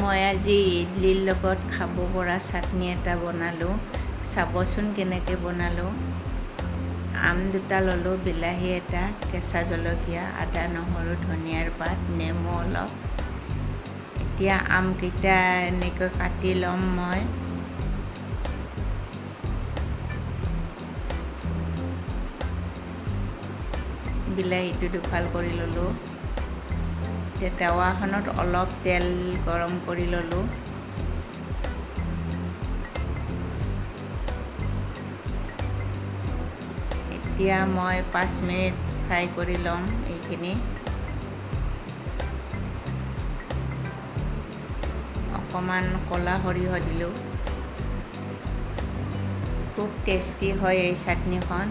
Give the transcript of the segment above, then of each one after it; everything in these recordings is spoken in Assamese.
মই আজি ইডলিৰ লগত খাব পৰা চাটনি এটা বনালোঁ। চাবচোন কেনেকৈ বনালোঁ। আম দুটা ল'লোঁ, বিলাহী এটা, কেঁচা জলকীয়া, আদা নহৰু ধনিয়াৰ পাত, নেমু অলপ। এতিয়া আমকেইটা এনেকৈ কাটি ল'ম মই। বিলাহীটো দুফাল কৰি ল'লোঁ। এতিয়া টাৱাখনত অলপ তেল গৰম কৰি ল'লোঁ। এতিয়া মই 5 মিনিট ফ্ৰাই কৰি ল'ম এইখিনি। অকণমান ক'লা সৰিয়হ দিলোঁ। খুব টেষ্টি হয় এই চাটনিখন।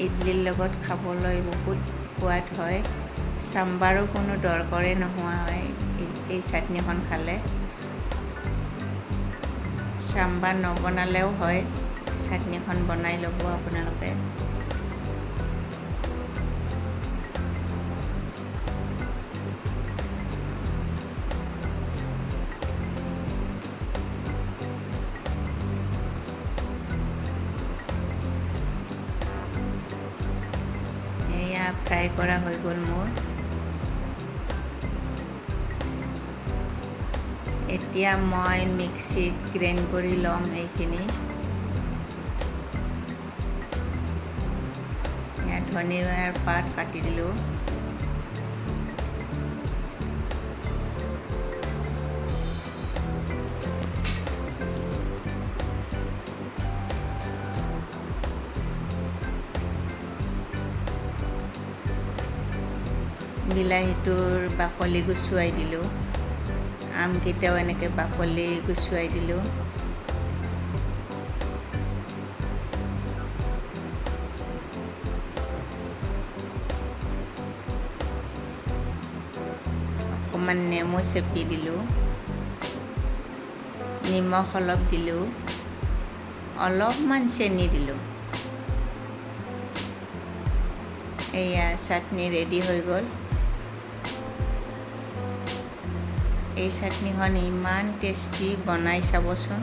ইডলিৰ লগত খাবলৈ বহুত সোৱাদ হয়। চাম্বাৰো কোনো দৰকাৰে নোহোৱা হয় এই চাটনিখন খালে। চাম্বাৰ নবনালেও হয়, চাটনিখন বনাই ল'ব আপোনালোকে। এয়া ফ্ৰাই কৰা হৈ গ'ল মোৰ। এতিয়া মই মিক্সিত গ্ৰাইণ্ড কৰি ল'ম এইখিনি। ইয়াত ধনিয়াৰ পাত কাটি দিলোঁ। বিলাহীটোৰ বাকলি গুচুৱাই দিলোঁ। আমকেইটাও এনেকৈ বাকলি গুচুৱাই দিলোঁ। অকণমান নেমু চেপি দিলোঁ। নিমখ অলপ দিলোঁ। অলপমান চেনি দিলোঁ। এয়া চাটনি ৰেডি হৈ গ'ল। এই চাটনিখন ইমান টেষ্টি, বনাই চাবচোন।